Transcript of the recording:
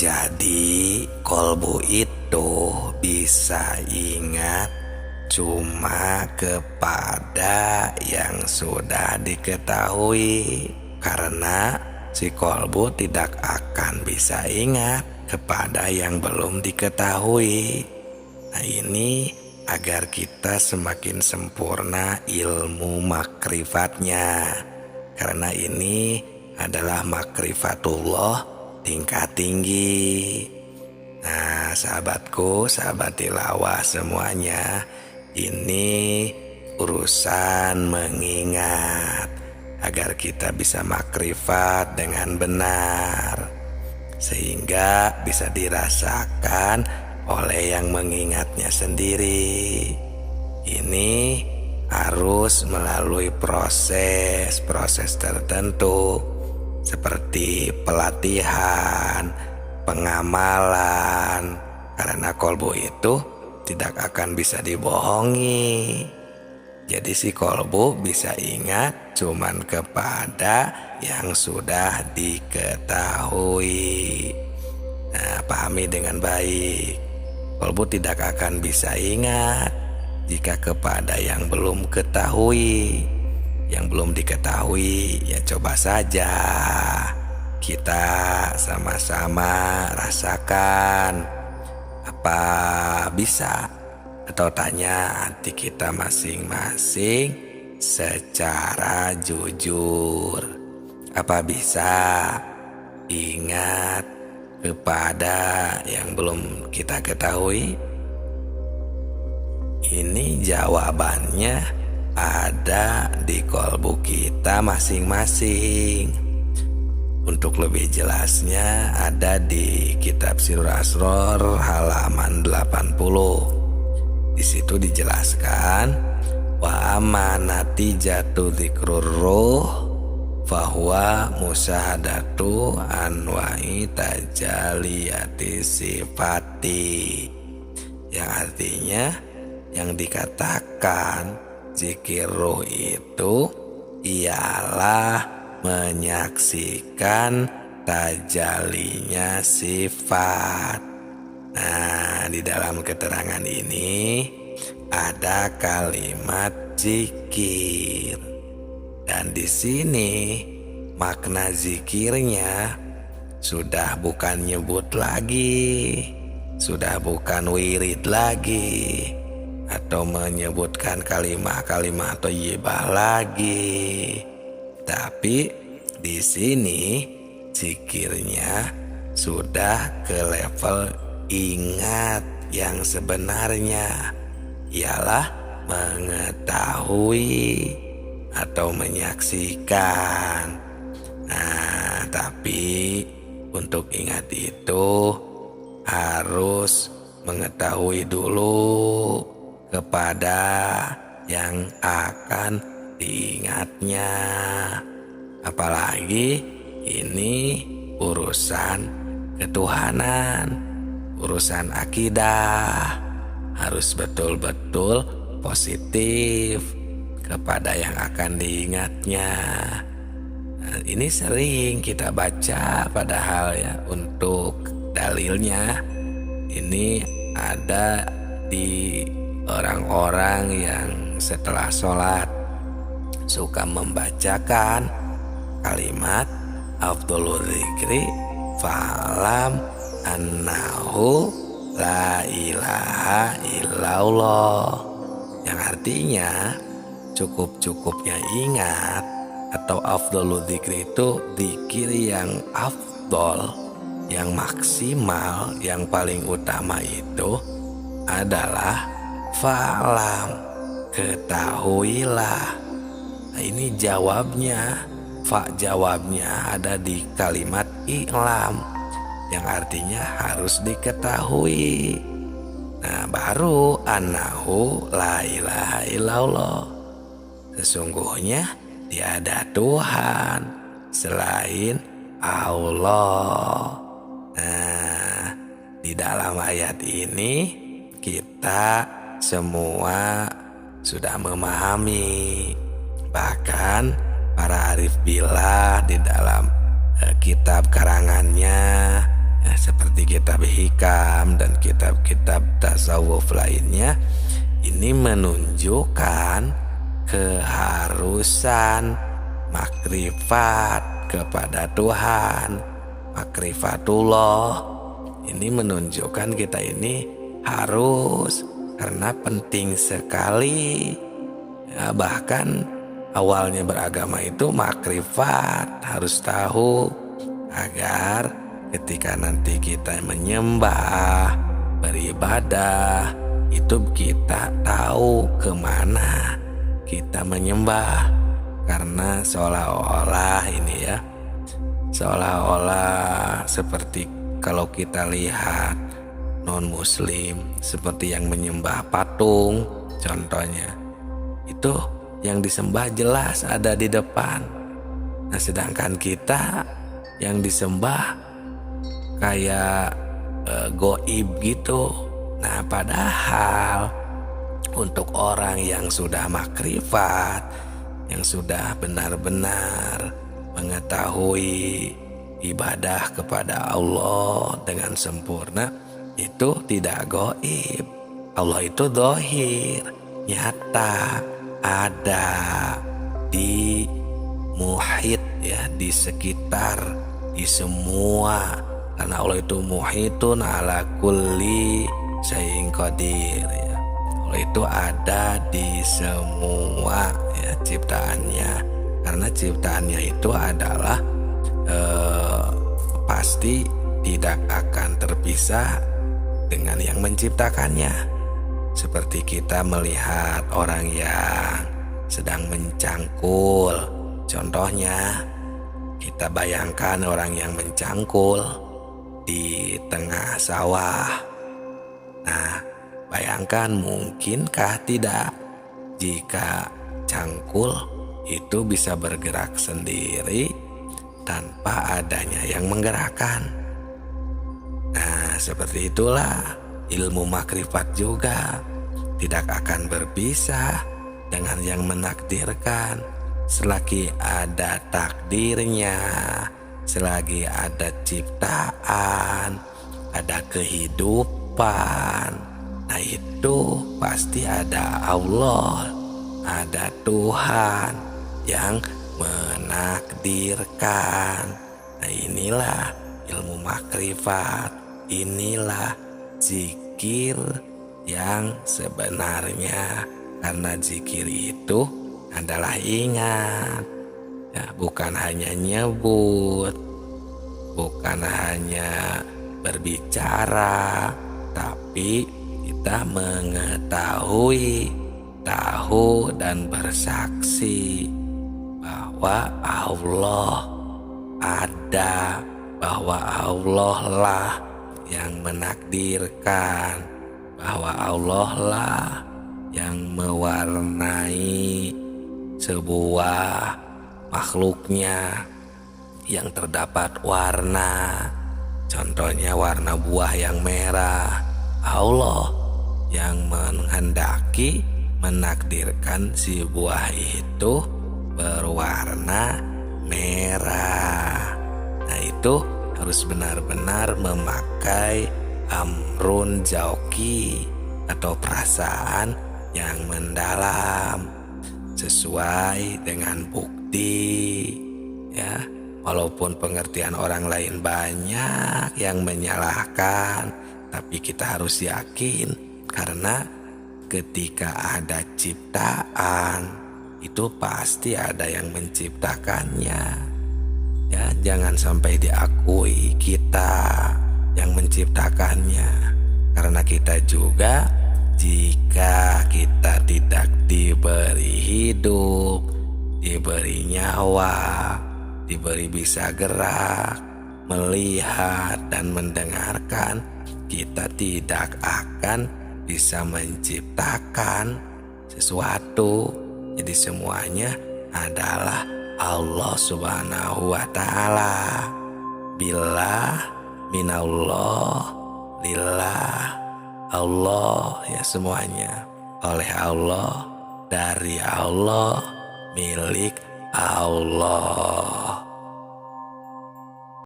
Jadi kolbu itu bisa ingat cuma kepada yang sudah diketahui, karena si kolbu tidak akan bisa ingat kepada yang belum diketahui. Nah, ini agar kita semakin sempurna ilmu makrifatnya, karena ini adalah makrifatullah tingkat tinggi. Nah, sahabatku, sahabat tilawah semuanya, ini urusan mengingat agar kita bisa makrifat dengan benar, sehingga bisa dirasakan oleh yang mengingatnya sendiri. Ini harus melalui proses tertentu, seperti pelatihan, pengamalan, karena kolbu itu tidak akan bisa dibohongi. Jadi si kolbu bisa ingat cuman kepada yang sudah diketahui. Nah, pahami dengan baik. Kolbu tidak akan bisa ingat jika kepada yang belum ketahui. Yang belum diketahui, ya coba saja kita sama-sama rasakan. Apa bisa? Atau tanya hati kita masing-masing secara jujur. Apa bisa ingat kepada yang belum kita ketahui? Ini jawabannya ada di kolbu kita masing-masing. Untuk lebih jelasnya ada di kitab Sirrul Asror halaman 80. Di situ dijelaskan, wa amanati jatu dzikrur ruh fahuwa musyahadatu anwa'i tajaliyati sifati. Yang artinya, yang dikatakan zikir ruh itu ialah menyaksikan tajalinya sifat. Nah, di dalam keterangan ini ada kalimat zikir. Dan di sini makna zikirnya sudah bukan nyebut lagi, sudah bukan wirid lagi, atau menyebutkan kalimat-kalimat thayyibah lagi. Tapi di sini zikirnya sudah ke level ingat yang sebenarnya, ialah mengetahui atau menyaksikan. Nah, tapi untuk ingat itu harus mengetahui dulu kepada yang akan diingatnya. Apalagi ini urusan ketuhanan, urusan akidah, harus betul-betul positif kepada yang akan diingatnya. Nah, ini sering kita baca, padahal ya untuk dalilnya ini ada di orang-orang yang setelah sholat suka membacakan kalimat afdholul dzikri fa'lam annahu la ilaha illallah, yang artinya cukup-cukupnya ingat atau afdholul dzikri itu dzikir yang afdol, yang maksimal, yang paling utama itu adalah fa'lam, ketahuilah. Nah, ini jawabnya, jawabnya ada di kalimat i'lam, yang artinya harus diketahui. Nah, baru annahu la ilaha illallah, sesungguhnya tiada Tuhan selain Allah. Nah, di dalam ayat ini kita semua sudah memahami. Bahkan para arif billah di dalam kitab karangannya seperti Hikam dan kitab-kitab tasawuf lainnya, ini menunjukkan keharusan makrifat kepada Tuhan, makrifatullah. Ini menunjukkan kita ini harus, karena penting sekali. Ya, bahkan awalnya beragama itu makrifat, harus tahu agar ketika nanti kita menyembah, beribadah, itu kita tahu kemana kita menyembah. Karena seolah-olah ini ya, seolah-olah seperti kalau kita lihat non-muslim seperti yang menyembah patung contohnya, itu yang disembah jelas ada di depan. Nah sedangkan kita yang disembah kayak goib gitu. Nah padahal untuk orang yang sudah makrifat, yang sudah benar-benar mengetahui ibadah kepada Allah dengan sempurna, itu tidak goib. Allah itu dohir, nyata, ada di muhit ya, di sekitar, di semua. Karena Allah itu muhitun ala kulli syai'in qadir ya. Allah itu ada di semua ya ciptaannya. Karena ciptaannya itu adalah pasti tidak akan terpisah dengan yang menciptakannya. Seperti kita melihat orang yang sedang mencangkul, contohnya kita bayangkan orang yang mencangkul di tengah sawah. Nah, bayangkan mungkinkah tidak jika cangkul itu bisa bergerak sendiri tanpa adanya yang menggerakkan? Nah, seperti itulah ilmu makrifat juga tidak akan berpisah dengan yang menakdirkan. Selagi ada takdirnya, selagi ada ciptaan, ada kehidupan, nah itu pasti ada Allah, ada Tuhan yang menakdirkan. Nah inilah ilmu makrifat, inilah zikir yang sebenarnya. Karena zikir itu adalah ingat ya, bukan hanya nyebut, bukan hanya berbicara, tapi kita mengetahui, tahu dan bersaksi bahwa Allah ada, bahwa Allah lah yang menakdirkan, bahwa Allah lah yang mewarnai sebuah makhluknya yang terdapat warna. Contohnya warna buah yang merah, Allah yang menghendaki, menakdirkan si buah itu berwarna merah. Nah itu harus benar-benar memakai amrun jauki atau perasaan yang mendalam sesuai dengan bukti ya. Walaupun pengertian orang lain banyak yang menyalahkan, tapi kita harus yakin karena ketika ada ciptaan itu pasti ada yang menciptakannya ya. Jangan sampai diakui kita yang menciptakannya, karena kita juga jika kita tidak diberi hidup, diberi nyawa, diberi bisa gerak, melihat dan mendengarkan, kita tidak akan bisa menciptakan sesuatu. Jadi semuanya adalah Allah Subhanahu wa Ta'ala. Billah minallah, lillah, Allah ya, semuanya oleh Allah, dari Allah, milik Allah.